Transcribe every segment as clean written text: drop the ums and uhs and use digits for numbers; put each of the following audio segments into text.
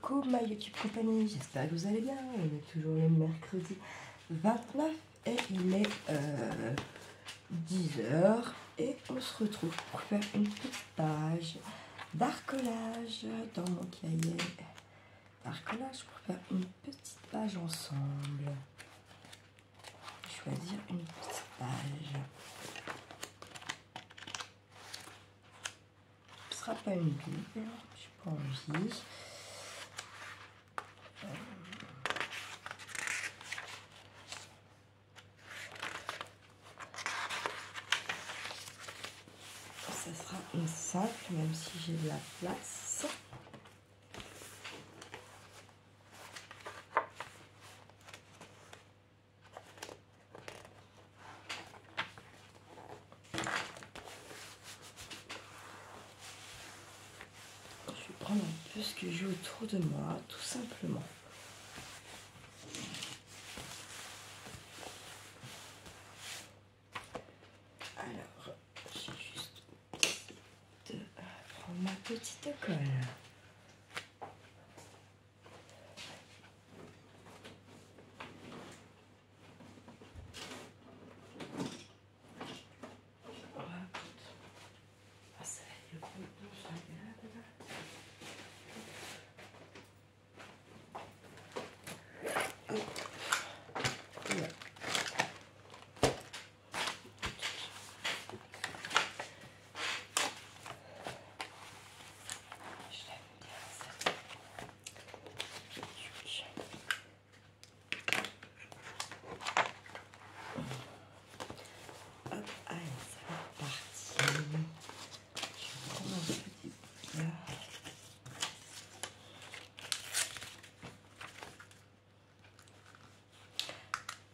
coucou ma YouTube compagnie, j'espère que vous allez bien. On est toujours le mercredi 29 et il est 10h et on se retrouve pour faire une petite page d'arcolage dans mon cahier d'arcolage pour faire une petite page ensemble. Choisir une petite page. Ce sera pas une double, j'ai pas envie. Ça sera une simple, même si j'ai de la place. Je vais prendre un peu ce que j'ai autour de moi, tout simplement. Alors, j'ai juste de prendre ma petite colle.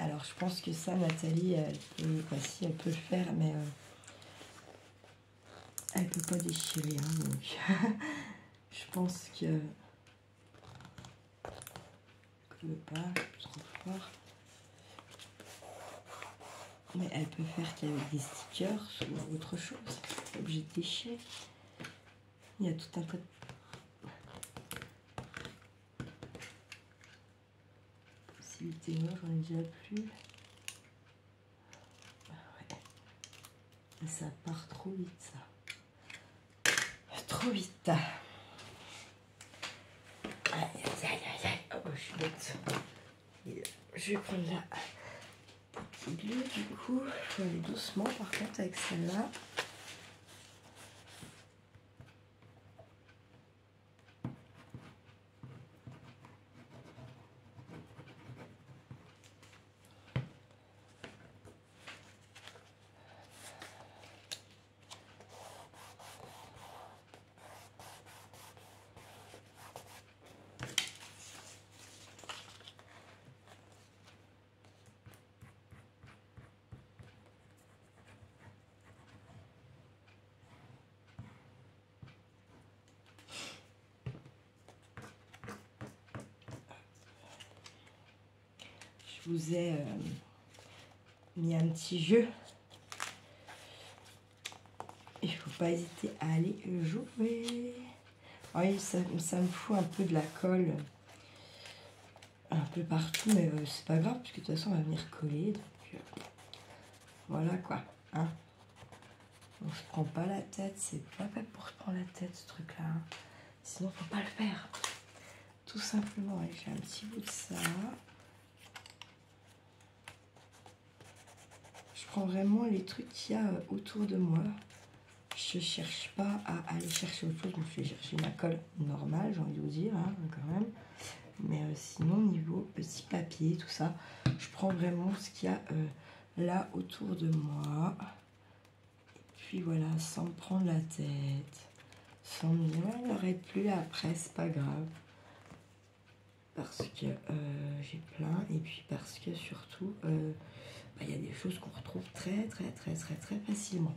Alors, je pense que ça, Nathalie, elle peut, bah, si, elle peut le faire, mais elle peut pas déchirer. Hein, donc, je pense que je ne veux pas, trop fort. Mais elle peut faire qu'avec des stickers ou autre chose. Pas obligé de déchirer. Il y a tout un tas de... possibilités. Moi, j'en ai déjà plus. Ça part trop vite, ça. Trop vite. Aïe, aïe, aïe, aïe. Oh, je suis bête. Je vais prendre la petite glue, du coup. Il faut aller doucement, par contre, avec celle-là. Je vous ai mis un petit jeu. Il ne faut pas hésiter à aller jouer. Oui, ça me fout un peu de la colle un peu partout, mais c'est pas grave, parce que de toute façon, on va venir coller. Donc, voilà quoi. Hein. On se prend pas la tête, c'est pas fait pour se prendre la tête ce truc-là. Hein. Sinon, faut pas le faire. Tout simplement, j'ai un petit bout de ça. Je prends vraiment les trucs qu'il y a autour de moi. Je cherche pas à aller chercher autre chose. Donc je vais chercher ma colle normale, j'ai envie de vous dire, hein, quand même. Mais sinon, niveau petit papier, tout ça, je prends vraiment ce qu'il y a là autour de moi. Et puis voilà, sans me prendre la tête. Sans me dire, il n'arrête plus après, c'est pas grave. Parce que j'ai plein. Et puis parce que surtout, il y a des choses qu'on retrouve très facilement.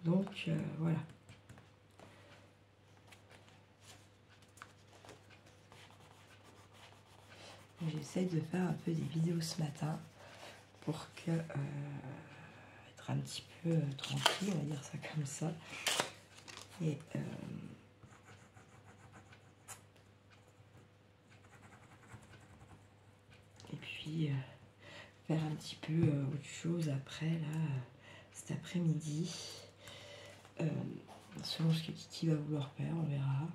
Donc voilà. J'essaye de faire un peu des vidéos ce matin pour que être un petit peu tranquille, on va dire ça comme ça. Et puis faire un petit peu autre chose après, là, cet après-midi. Selon ce que Kitty va vouloir faire, on verra.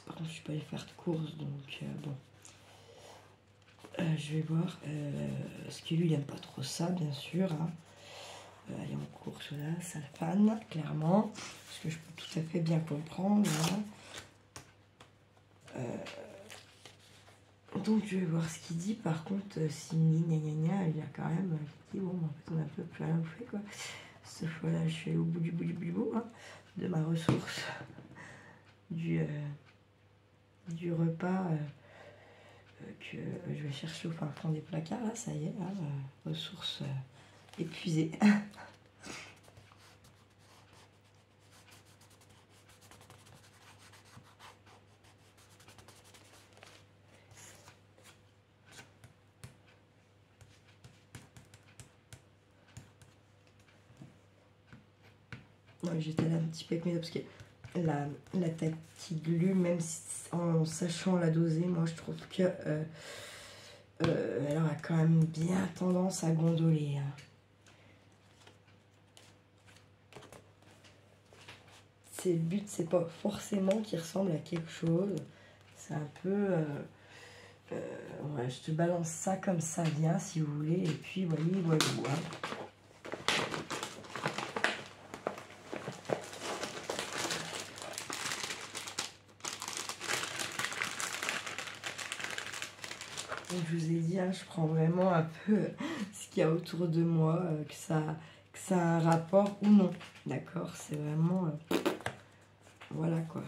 Par contre, je suis pas allée faire de courses, donc bon. Je vais voir. Parce que lui, il aime pas trop ça, bien sûr. Hein. Aller en course, là, ça le fan, clairement. Ce que je peux tout à fait bien comprendre. Hein. Donc, je vais voir ce qu'il dit. Par contre, s'il me dit gna gna gna, il a quand même dit bon, en fait, on a un peu plus rien bouffé, quoi. Cette fois-là, je suis allée au bout du bout, hein, de ma ressource du repas que je vais chercher au fin fond des placards. Là, ça y est, hein, ressources épuisées. Ouais, j'étais là un petit peu avec mes doigts parce que la Tactiglu, même si, en sachant la doser, moi je trouve que elle aura quand même bien tendance à gondoler. Hein. Le but, c'est pas forcément qu'il ressemble à quelque chose. C'est un peu... ouais, je te balance ça comme ça vient, si vous voulez. Et puis, voilà. Hein. Donc, je vous ai dit, hein, je prends vraiment un peu ce qu'il y a autour de moi, que ça a un rapport ou non. D'accord? C'est vraiment... voilà, quoi.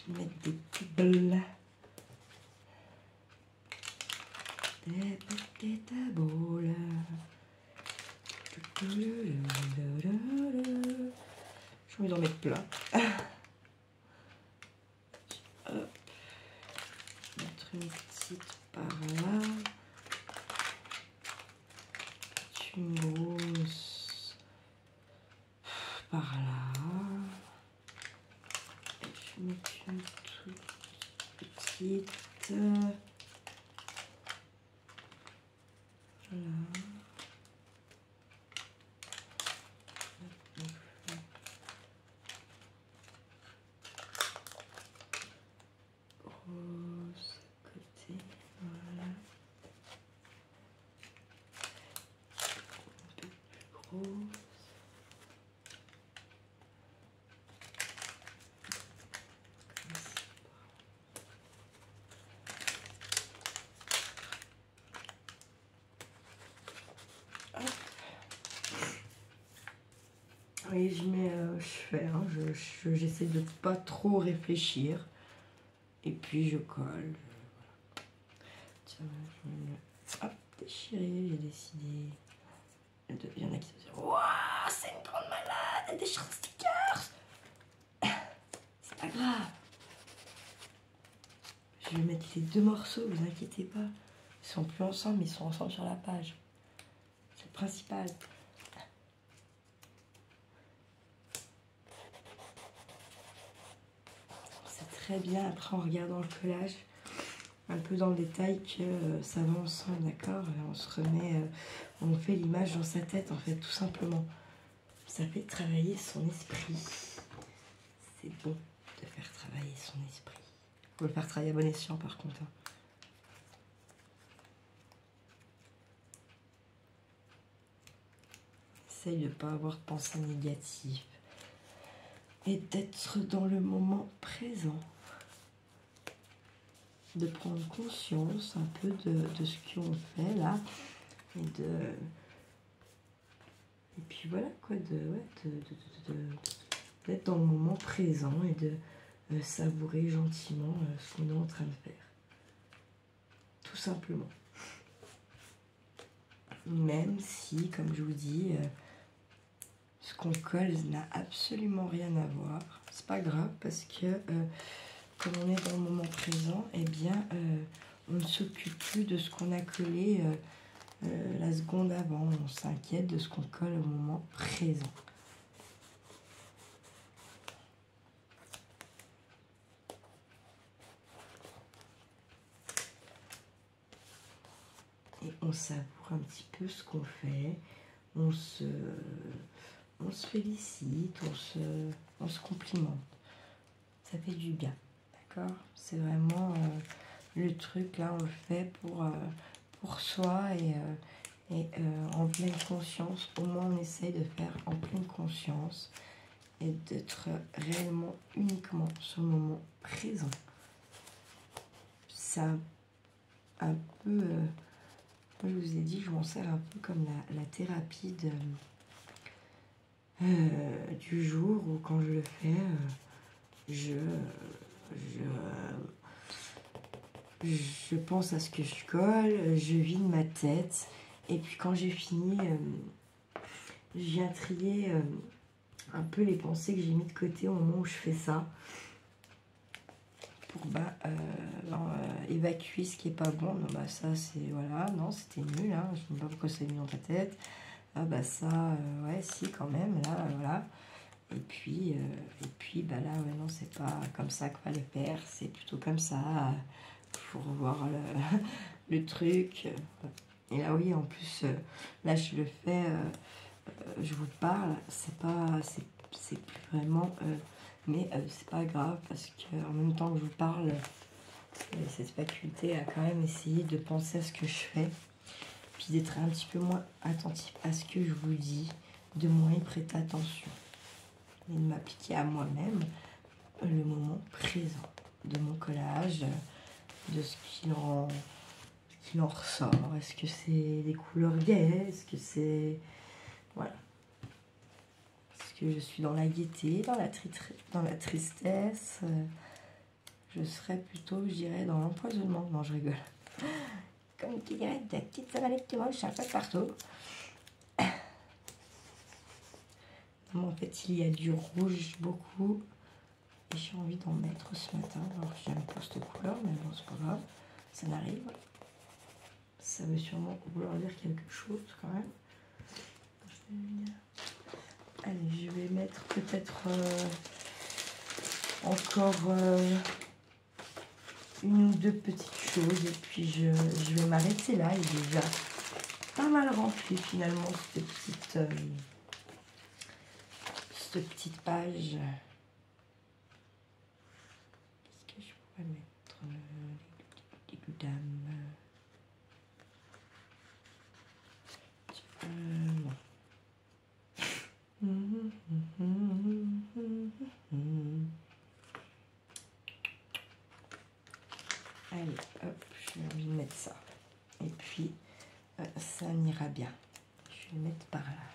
Je vais mettre des petits boules. Des petites boules. Je vais en mettre plein. Hop. Mettre une petite par là. Une grosse par là. Et je vais mettre une toute petite. Voilà. Rose à côté, voilà. Un peu plus gros. Oui, je mets, je fais, hein, j'essaie de pas trop réfléchir. Et puis je colle. Tiens, je vais me hop, déchirer, j'ai décidé. Il y en a qui se disent waouh, c'est une grande malade, elle déchire ses stickers. C'est pas grave. Je vais mettre les deux morceaux, vous inquiétez pas. Ils sont plus ensemble, mais ils sont ensemble sur la page. C'est le principal. Très bien après en regardant le collage un peu dans le détail que ça va ensemble, d'accord. On se remet, on fait l'image dans sa tête en fait, tout simplement. Ça fait travailler son esprit. C'est bon de faire travailler son esprit. Faut le faire travailler à bon escient par contre. Hein. Essaye de ne pas avoir de pensée négative et d'être dans le moment présent. De prendre conscience un peu de ce qu'on fait là et puis voilà quoi, d'être dans le moment présent et de savourer gentiment ce qu'on est en train de faire. Tout simplement. Même si, comme je vous dis, ce qu'on colle n'a absolument rien à voir. C'est pas grave parce que comme on est dans le moment présent, eh bien on ne s'occupe plus de ce qu'on a collé la seconde avant. On s'inquiète de ce qu'on colle au moment présent. Et on savoure un petit peu ce qu'on fait. On se félicite, on se complimente. Ça fait du bien, d'accord? C'est vraiment le truc, là, on le fait pour soi et en pleine conscience. Au moins, on essaye de faire en pleine conscience et d'être réellement, uniquement sur le moment présent. C'est un peu... je vous ai dit, je m'en sers un peu comme la thérapie du jour où quand je le fais, je pense à ce que je colle, je vide ma tête et puis quand j'ai fini, je viens trier un peu les pensées que j'ai mis de côté au moment où je fais ça pour évacuer ce qui est pas bon. Non, bah ça c'est voilà, non c'était nul, hein, je ne sais pas pourquoi c'est mis dans ta tête. Ah bah ça, ouais si quand même, là voilà. Et puis bah là, ouais, non, c'est pas comme ça qu'il fallait faire, c'est plutôt comme ça. Faut revoir le truc. Et là, oui, en plus, là, je le fais, je vous parle, c'est plus vraiment, mais c'est pas grave parce qu'en même temps que je vous parle, cette faculté à quand même essayer de penser à ce que je fais, puis d'être un petit peu moins attentif à ce que je vous dis, de moins y prêter attention. Et de m'appliquer à moi-même le moment présent de mon collage, de ce qu'il en ressort. Est-ce que c'est des couleurs gaies? Est-ce que c'est... Voilà. Est-ce que je suis dans la gaieté, dans la tristesse? Je serais plutôt, je dirais, dans l'empoisonnement. Non, je rigole. Comme tu dirais, des petites amalèques qui moches un peu partout. En fait, il y a du rouge beaucoup et j'ai envie d'en mettre ce matin. Alors, j'aime pas cette couleur, mais bon, c'est pas grave, ça n'arrive. Ça veut sûrement vouloir dire quelque chose quand même. Allez, je vais mettre peut-être encore une ou deux petites choses et puis je vais m'arrêter là. Il est déjà pas mal rempli finalement cette petite page. Qu'est-ce que je pourrais mettre? Les goudames. Non. Allez, hop, j'ai envie de mettre ça. Et puis, ça m'ira bien. Je vais le mettre par là.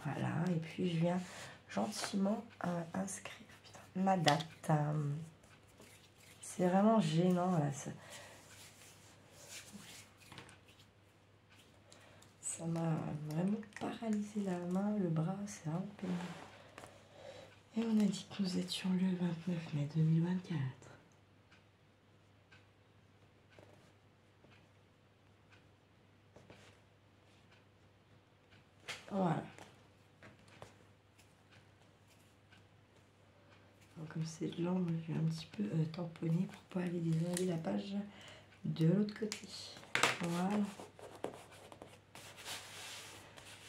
Voilà, et puis je viens gentiment inscrire ma date. C'est vraiment gênant là. Ça m'a vraiment paralysé la main, le bras, c'est un peu. Et on a dit que nous étions le 29 mai 2024. Voilà. Donc, comme c'est de l'angle, je vais un petit peu tamponner pour pas aller désenlever la page de l'autre côté. Voilà.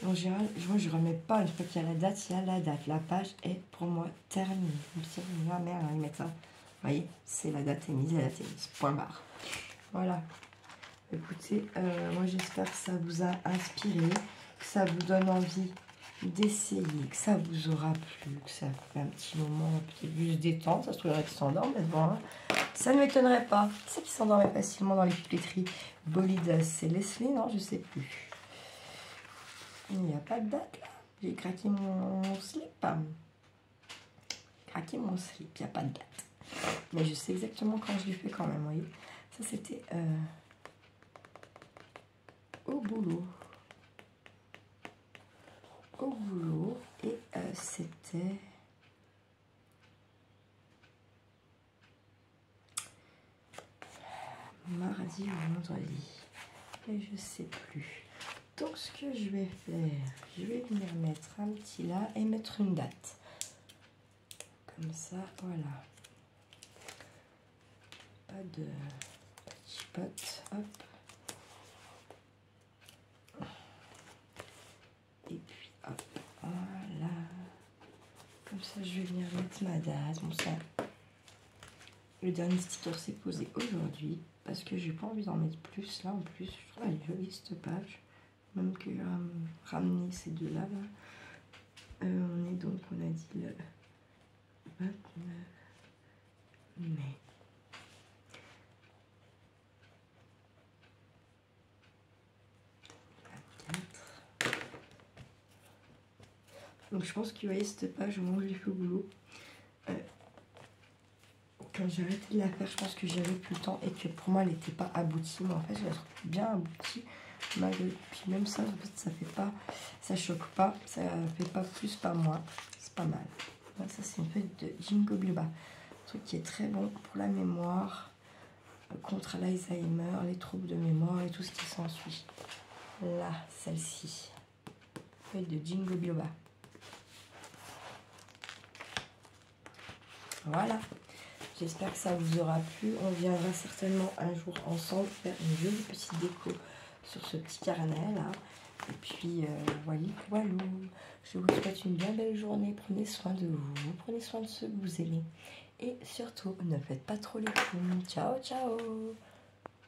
En général, moi je remets pas une fois qu'il y a la date, il y a la date. La page est pour moi terminée. Je me suis dit, ah merde, ils mettent ça. Vous voyez, c'est la date est mise, la date est mise. Point barre. Voilà. Écoutez, moi j'espère que ça vous a inspiré, que ça vous donne envie d'essayer, que ça vous aura plu, que ça fait un petit moment, peut-être juste détente. Ça se trouverait qu'ils s'endorment, mais bon, hein. Ça ne m'étonnerait pas. C'est qui s'endormait facilement dans les pipetteries bolides? C'est Leslie, non, je sais plus. Il n'y a pas de date là. J'ai craqué mon slip. Craqué mon slip, il n'y a pas de date. Mais je sais exactement quand je l'ai fait quand même, vous voyez. Ça, c'était au boulot. Au boulot. Et c'était... mardi ou vendredi. Et je sais plus. Donc, ce que je vais faire, je vais venir mettre un petit là et mettre une date. Comme ça, voilà. Pas de petit pot, hop. Et puis, hop, voilà. Comme ça, je vais venir mettre ma date. Bon, ça, le dernier sticker s'est posé aujourd'hui. Parce que j'ai pas envie d'en mettre plus. Là, en plus, je trouve elle est jolie cette page. Même que ramener ces deux-là. Là. On est donc, on a dit le 29 mai. Donc je pense que vous voyez cette page au moment où j'ai fait au boulot. Quand j'ai arrêté de la faire, je pense que j'avais plus le temps et que pour moi elle n'était pas aboutie. Mais en fait, je la trouve bien aboutie. Malgré... Puis même ça, en fait, ça fait pas, ça choque pas, ça fait pas plus, pas moins. C'est pas mal. Donc, ça, c'est une feuille de Ginkgo biloba. Un truc qui est très bon pour la mémoire, contre l'Alzheimer, les troubles de mémoire et tout ce qui s'ensuit. Là, celle-ci. Feuille de Ginkgo biloba. Voilà. J'espère que ça vous aura plu. On viendra certainement un jour ensemble faire une jolie petite déco sur ce petit carnet là. Et puis voilà. Je vous souhaite une bien belle journée. Prenez soin de vous. Prenez soin de ceux que vous aimez. Et surtout, ne faites pas trop les clowns. Ciao, ciao.